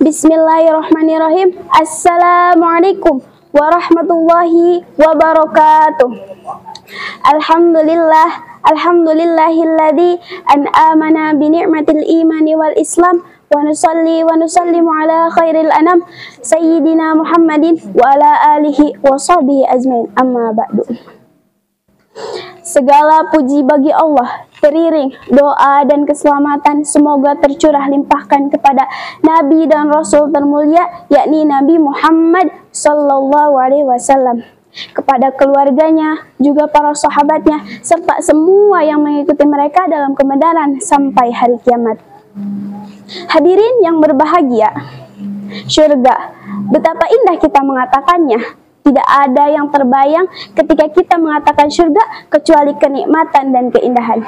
Bismillahirrahmanirrahim. Assalamualaikum warahmatullahi wabarakatuh. Alhamdulillahilladzi an'amana bi ni'matil imani wal islam wa nusalli wa nusallimu ala khairil anam sayyidina Muhammadin wa ala alihi wa sahbihi ajmain. Amma ba'du. Segala puji bagi Allah, teriring doa dan keselamatan semoga tercurah limpahkan kepada Nabi dan Rasul termulia, yakni Nabi Muhammad sallallahu alaihi wasallam, kepada keluarganya, juga para sahabatnya, serta semua yang mengikuti mereka dalam kebenaran sampai hari kiamat. Hadirin yang berbahagia, syurga, betapa indah kita mengatakannya. Tidak ada yang terbayang ketika kita mengatakan surga kecuali kenikmatan dan keindahan.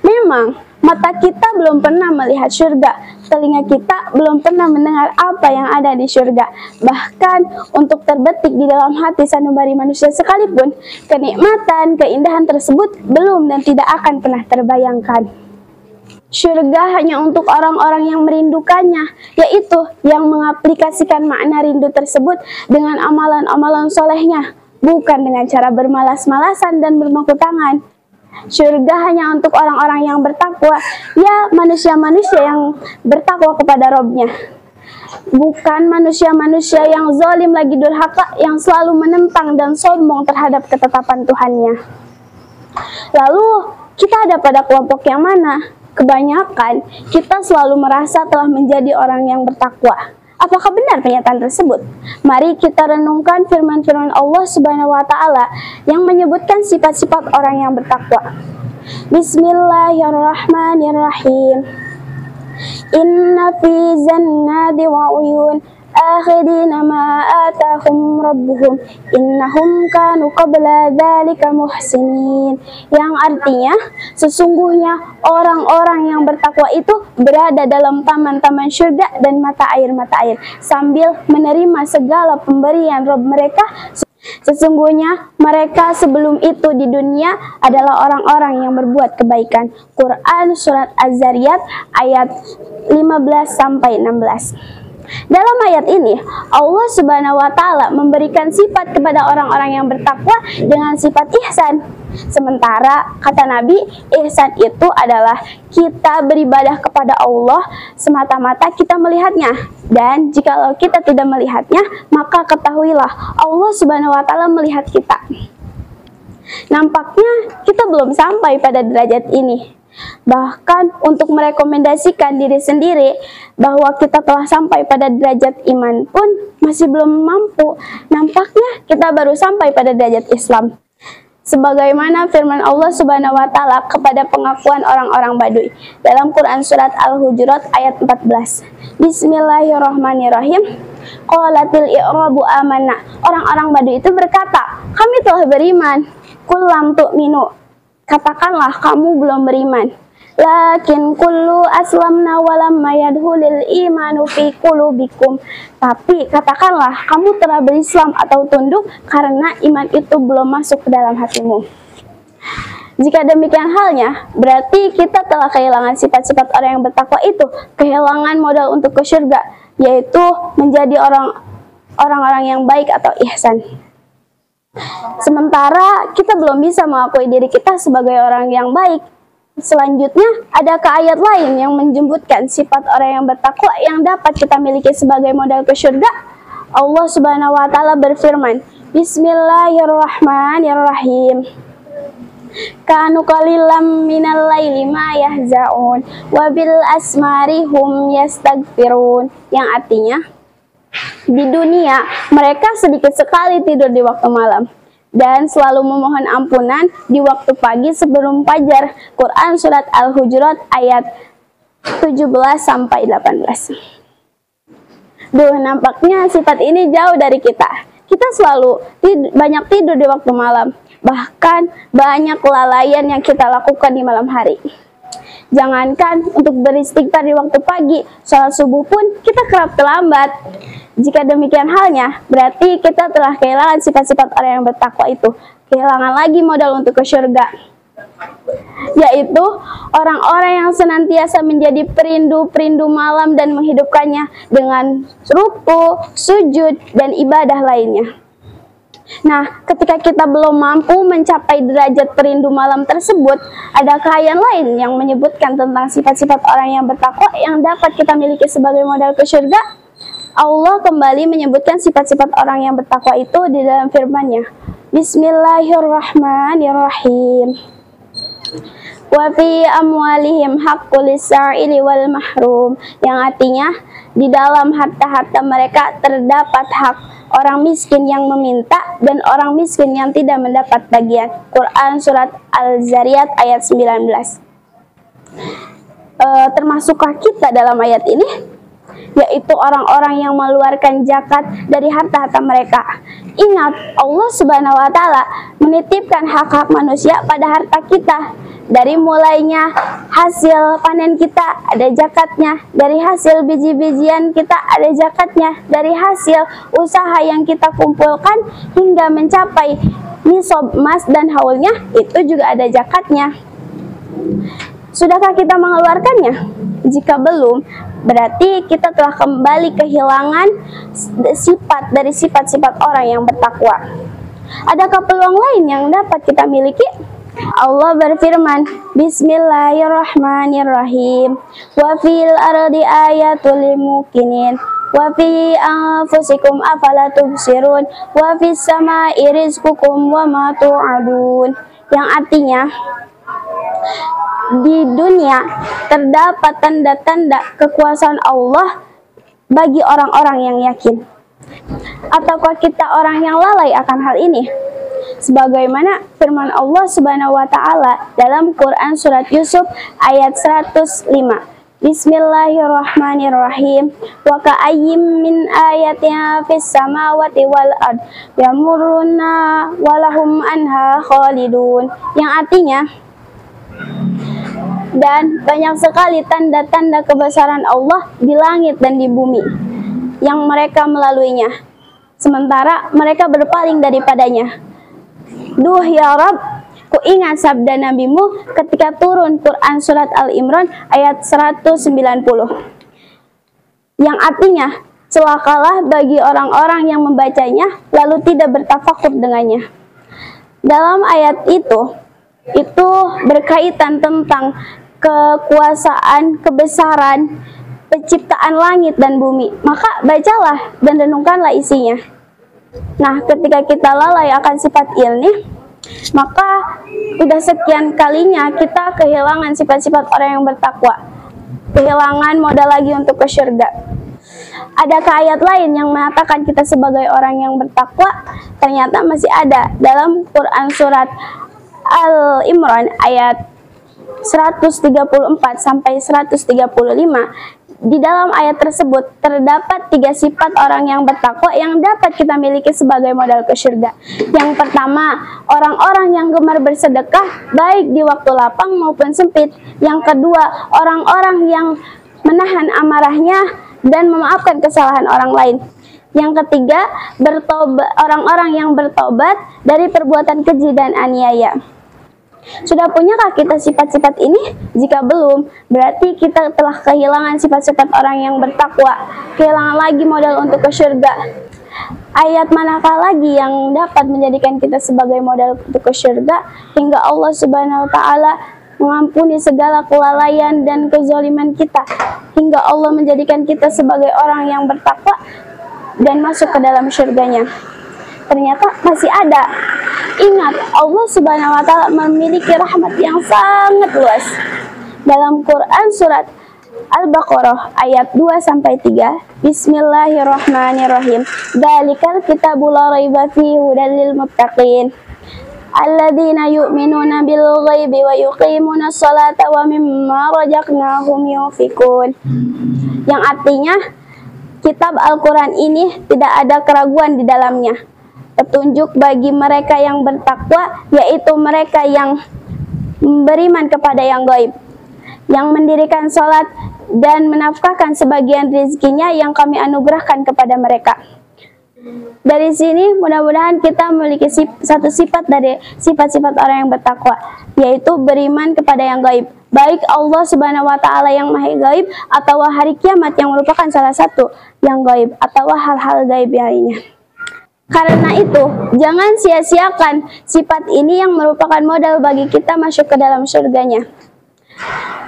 Memang mata kita belum pernah melihat surga, telinga kita belum pernah mendengar apa yang ada di surga. Bahkan untuk terbetik di dalam hati sanubari manusia sekalipun, kenikmatan, keindahan tersebut belum dan tidak akan pernah terbayangkan. Surga hanya untuk orang-orang yang merindukannya, yaitu yang mengaplikasikan makna rindu tersebut dengan amalan-amalan solehnya, bukan dengan cara bermalas-malasan dan bermangku tangan. Surga hanya untuk orang-orang yang bertakwa, ya manusia-manusia yang bertakwa kepada Robnya, bukan manusia-manusia yang zalim lagi durhaka, yang selalu menentang dan sombong terhadap ketetapan Tuhannya. Lalu kita ada pada kelompok yang mana? Kebanyakan kita selalu merasa telah menjadi orang yang bertakwa. Apakah benar pernyataan tersebut? Mari kita renungkan firman-firman Allah Subhanahu wa taala yang menyebutkan sifat-sifat orang yang bertakwa. Bismillahirrahmanirrahim. Inna fi jannati wa uyun akhidina ma atahum rabbuhum innahum kanu qabla dzalika muhsinin, yang artinya sesungguhnya orang-orang yang bertakwa itu berada dalam taman-taman surga dan mata air sambil menerima segala pemberian Rabb mereka. Sesungguhnya mereka sebelum itu di dunia adalah orang-orang yang berbuat kebaikan. Quran Surat Az-Zariyat ayat 15-16. Dalam ayat ini, Allah Subhanahu wa taala memberikan sifat kepada orang-orang yang bertakwa dengan sifat ihsan. Sementara kata Nabi, ihsan itu adalah kita beribadah kepada Allah semata-mata kita melihatnya. Dan jikalau kita tidak melihatnya, maka ketahuilah Allah Subhanahu wa taala melihat kita. Nampaknya kita belum sampai pada derajat ini. Bahkan untuk merekomendasikan diri sendiri bahwa kita telah sampai pada derajat iman pun masih belum mampu. Nampaknya kita baru sampai pada derajat Islam. Sebagaimana firman Allah Subhanahu wa taala kepada pengakuan orang-orang Baduy dalam Quran Surat Al-Hujurat ayat 14. Bismillahirrahmanirrahim. Qalatil i'rabu amanna. Orang-orang Baduy itu berkata, kami telah beriman. Qul lam tu'minu. Katakanlah kamu belum beriman. Lakin kullu aslamna walamma yadkhulul imanu fi qulubikum. Tapi katakanlah kamu telah berislam atau tunduk karena iman itu belum masuk ke dalam hatimu. Jika demikian halnya, berarti kita telah kehilangan sifat-sifat orang yang bertakwa itu, kehilangan modal untuk ke surga, yaitu menjadi orang-orang yang baik atau ihsan. Sementara kita belum bisa mengakui diri kita sebagai orang yang baik. Selanjutnya, adakah ayat lain yang menjemputkan sifat orang yang bertakwa yang dapat kita miliki sebagai modal ke surga? Allah Subhanahu wa taala berfirman, Bismillahirrahmanirrahim. Kanu qalilam minal laili ma yahza'un wa bil asmari hum yastaghfirun, yang artinya di dunia mereka sedikit sekali tidur di waktu malam dan selalu memohon ampunan di waktu pagi sebelum fajar. Quran Surat Al-Hujurat ayat 17-18. Nampaknya sifat ini jauh dari kita. Kita selalu banyak tidur di waktu malam. Bahkan banyak kelalaian yang kita lakukan di malam hari. Jangankan untuk beristighfar di waktu pagi, sholat subuh pun kita kerap terlambat. Jika demikian halnya, berarti kita telah kehilangan sifat-sifat orang yang bertakwa itu. Kehilangan lagi modal untuk ke surga. yaitu orang-orang yang senantiasa menjadi perindu-perindu malam dan menghidupkannya dengan ruku, sujud, dan ibadah lainnya. Nah, ketika kita belum mampu mencapai derajat perindu malam tersebut, ada ayat lain yang menyebutkan tentang sifat-sifat orang yang bertakwa yang dapat kita miliki sebagai modal ke surga. Allah kembali menyebutkan sifat-sifat orang yang bertakwa itu di dalam firman-Nya. Bismillahirrahmanirrahim. Wa fi amwalihim haqqul lis-sa'ili wal mahrum, yang artinya di dalam harta-harta mereka terdapat hak orang miskin yang meminta dan orang miskin yang tidak mendapat bagian. Quran surat Al-Zariyat ayat 19. Termasukkah kita dalam ayat ini? Yaitu orang-orang yang mengeluarkan zakat dari harta-harta mereka. Ingat, Allah Subhanahu wa Ta'ala menitipkan hak-hak manusia pada harta kita. Dari mulainya hasil panen kita ada zakatnya, dari hasil biji-bijian kita ada zakatnya, dari hasil usaha yang kita kumpulkan hingga mencapai nisab emas dan haulnya, itu juga ada zakatnya. Sudahkah kita mengeluarkannya? Jika belum, berarti kita telah kembali kehilangan sifat dari sifat-sifat orang yang bertakwa. Adakah peluang lain yang dapat kita miliki? Allah berfirman, Bismillahirrahmanirrahim. Wa fil ardi ayatul lil muqinin wa fi anfusikum afala tubsirun wa fis samai rizqukum wa ma tu'adun. Yang artinya, di dunia terdapat tanda-tanda kekuasaan Allah bagi orang-orang yang yakin. Ataukah kita orang yang lalai akan hal ini? Sebagaimana firman Allah Subhanahu wa Ta'ala dalam Quran surat Yusuf ayat 105. Bismillahirrahmanirrahim. Wa ka'ayyim min ayatin fis samawati wal ard yamurruna wa lahum anha khalidun. Yang artinya, dan banyak sekali tanda-tanda kebesaran Allah di langit dan di bumi yang mereka melaluinya, sementara mereka berpaling daripadanya. Duh ya Rabb, ku ingat sabda nabimu ketika turun Quran surat Al-Imran ayat 190, yang artinya, celakalah bagi orang-orang yang membacanya lalu tidak bertafakur dengannya. Dalam ayat itu berkaitan tentang kekuasaan, kebesaran, penciptaan langit dan bumi. Maka bacalah dan renungkanlah isinya. Nah, ketika kita lalai akan sifat ini, maka udah sekian kalinya kita kehilangan sifat-sifat orang yang bertakwa. Kehilangan modal lagi untuk ke surga. Adakah ayat lain yang mengatakan kita sebagai orang yang bertakwa? Ternyata masih ada dalam Quran surat Al-Imran ayat 134 sampai 135. Di dalam ayat tersebut terdapat 3 sifat orang yang bertakwa yang dapat kita miliki sebagai modal ke surga. Yang pertama, orang-orang yang gemar bersedekah baik di waktu lapang maupun sempit. Yang kedua, orang-orang yang menahan amarahnya dan memaafkan kesalahan orang lain. Yang ketiga, orang-orang yang bertobat dari perbuatan keji dan aniaya. Sudah punyakah kita sifat-sifat ini? Jika belum, berarti kita telah kehilangan sifat-sifat orang yang bertakwa, kehilangan lagi modal untuk ke surga. Ayat manakah lagi yang dapat menjadikan kita sebagai modal untuk ke surga hingga Allah Subhanahu wa Ta'ala mengampuni segala kelalaian dan kezaliman kita, hingga Allah menjadikan kita sebagai orang yang bertakwa dan masuk ke dalam surganya? Ternyata masih ada. Ingat, Allah Subhanahu wa Ta'ala memiliki rahmat yang sangat luas. Dalam Quran surat Al-Baqarah ayat 2-3, Bismillahirrahmanirrahim. Dzalikal kitabul la raiba fihi hudal lil muttaqin alladzina yu'minuna bil ghaibi wa yuqimuna sholata wa mimma razaqnahum yunfikun. Yang artinya, kitab Al-Quran ini tidak ada keraguan di dalamnya. Petunjuk bagi mereka yang bertakwa, yaitu mereka yang beriman kepada yang gaib, yang mendirikan sholat dan menafkahkan sebagian rezekinya yang kami anugerahkan kepada mereka. Dari sini mudah-mudahan kita memiliki satu sifat dari sifat-sifat orang yang bertakwa, yaitu beriman kepada yang gaib, baik Allah Subhanahu wa taala yang maha gaib atau hari kiamat yang merupakan salah satu yang gaib atau hal-hal gaib lainnya. Karena itu, jangan sia-siakan sifat ini yang merupakan modal bagi kita masuk ke dalam surganya.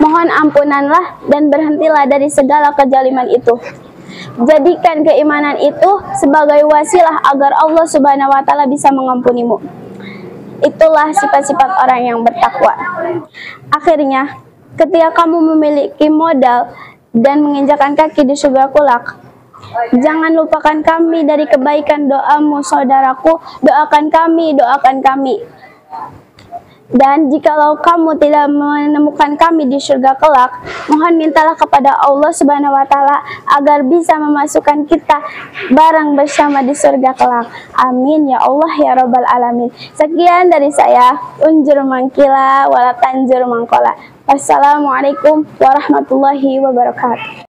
Mohon ampunanlah dan berhentilah dari segala kezaliman itu. Jadikan keimanan itu sebagai wasilah agar Allah Subhanahu wa taala bisa mengampunimu. Itulah sifat-sifat orang yang bertakwa. Akhirnya, ketika kamu memiliki modal dan menginjakkan kaki di surga kelak, jangan lupakan kami dari kebaikan doamu, saudaraku. Doakan kami, doakan kami. Dan jikalau kamu tidak menemukan kami di surga kelak, mohon mintalah kepada Allah Subhanahu wa taala agar bisa memasukkan kita bareng bersama di surga kelak. Amin ya Allah ya rabbal alamin. Sekian dari saya, unjur mangkila wala tanjur mangkola. Wassalamualaikum warahmatullahi wabarakatuh.